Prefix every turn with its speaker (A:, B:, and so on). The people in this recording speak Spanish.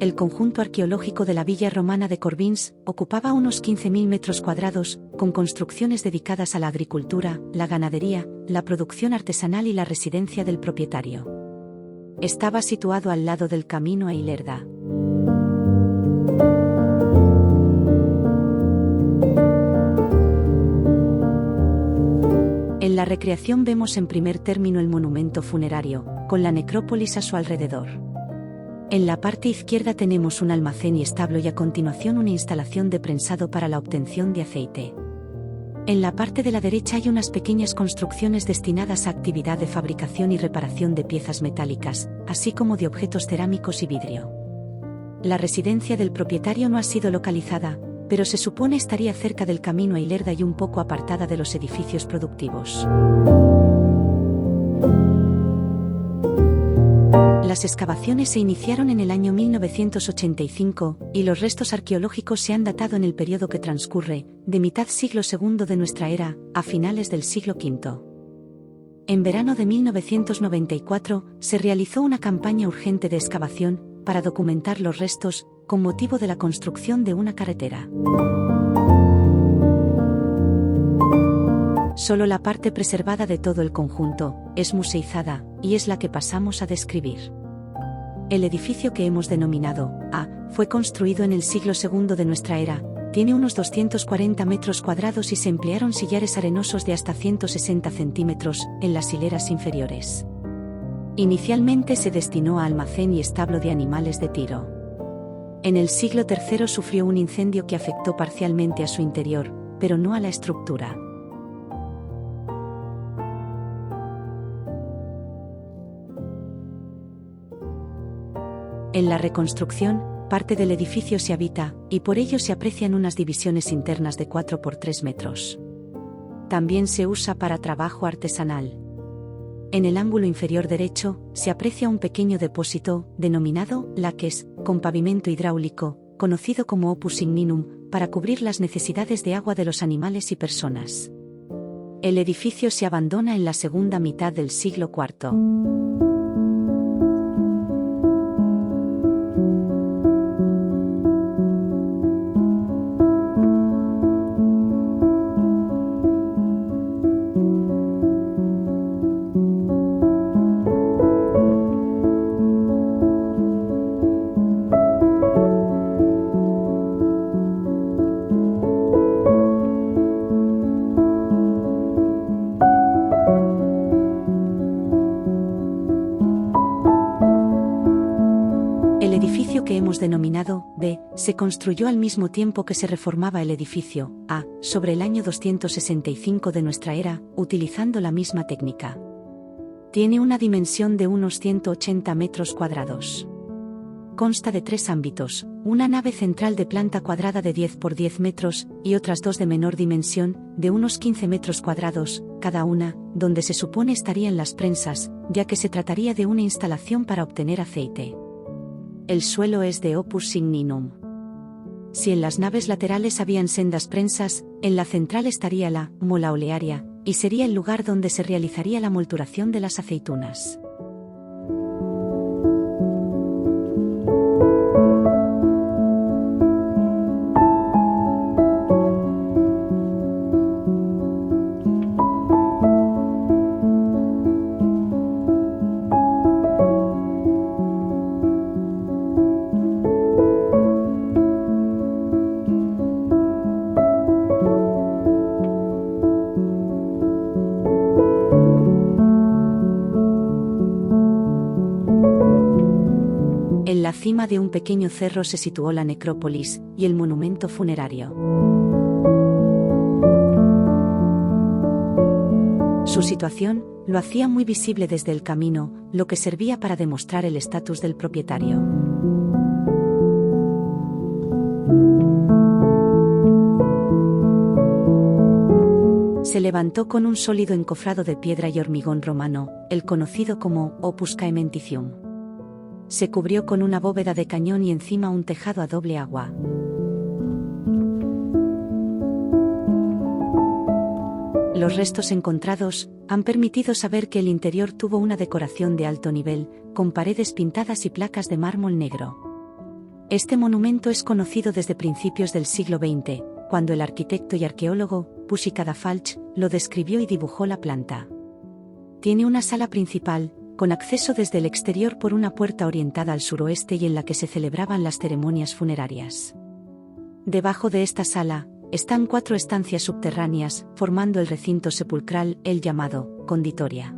A: El conjunto arqueológico de la villa romana de Corbins ocupaba unos 15.000 metros cuadrados, con construcciones dedicadas a la agricultura, la ganadería, la producción artesanal y la residencia del propietario. Estaba situado al lado del camino a Ilerda. En la recreación vemos en primer término el monumento funerario, con la necrópolis a su alrededor. En la parte izquierda tenemos un almacén y establo y a continuación una instalación de prensado para la obtención de aceite. En la parte de la derecha hay unas pequeñas construcciones destinadas a actividad de fabricación y reparación de piezas metálicas, así como de objetos cerámicos y vidrio. La residencia del propietario no ha sido localizada, pero se supone estaría cerca del camino a Ilerda y un poco apartada de los edificios productivos. Las excavaciones se iniciaron en el año 1985, y los restos arqueológicos se han datado en el periodo que transcurre, de mitad siglo II de nuestra era, a finales del siglo V. En verano de 1994, se realizó una campaña urgente de excavación, para documentar los restos, con motivo de la construcción de una carretera. Solo la parte preservada de todo el conjunto es museizada, y es la que pasamos a describir. El edificio que hemos denominado A fue construido en el siglo II de nuestra era, tiene unos 240 metros cuadrados y se emplearon sillares arenosos de hasta 160 centímetros en las hileras inferiores. Inicialmente se destinó a almacén y establo de animales de tiro. En el siglo III sufrió un incendio que afectó parcialmente a su interior, pero no a la estructura. En la reconstrucción, parte del edificio se habita, y por ello se aprecian unas divisiones internas de 4 por 3 metros. También se usa para trabajo artesanal. En el ángulo inferior derecho, se aprecia un pequeño depósito, denominado laques, con pavimento hidráulico, conocido como opus igninum, para cubrir las necesidades de agua de los animales y personas. El edificio se abandona en la segunda mitad del siglo IV. El edificio que hemos denominado B se construyó al mismo tiempo que se reformaba el edificio A, sobre el año 265 de nuestra era, utilizando la misma técnica. Tiene una dimensión de unos 180 metros cuadrados. Consta de 3 ámbitos, una nave central de planta cuadrada de 10 por 10 metros, y otras 2 de menor dimensión, de unos 15 metros cuadrados, cada una, donde se supone estarían las prensas, ya que se trataría de una instalación para obtener aceite. El suelo es de opus igninum. Si en las naves laterales habían sendas prensas, en la central estaría la mola olearia, y sería el lugar donde se realizaría la molturación de las aceitunas. En la cima de un pequeño cerro se situó la necrópolis y el monumento funerario. Su situación lo hacía muy visible desde el camino, lo que servía para demostrar el estatus del propietario. Se levantó con un sólido encofrado de piedra y hormigón romano, el conocido como opus caementicium. Se cubrió con una bóveda de cañón y encima un tejado a doble agua. Los restos encontrados han permitido saber que el interior tuvo una decoración de alto nivel, con paredes pintadas y placas de mármol negro. Este monumento es conocido desde principios del siglo XX, cuando el arquitecto y arqueólogo, Pushki Kadafalch, lo describió y dibujó la planta. Tiene una sala principal, con acceso desde el exterior por una puerta orientada al suroeste y en la que se celebraban las ceremonias funerarias. Debajo de esta sala, están 4 estancias subterráneas, formando el recinto sepulcral, el llamado conditoria.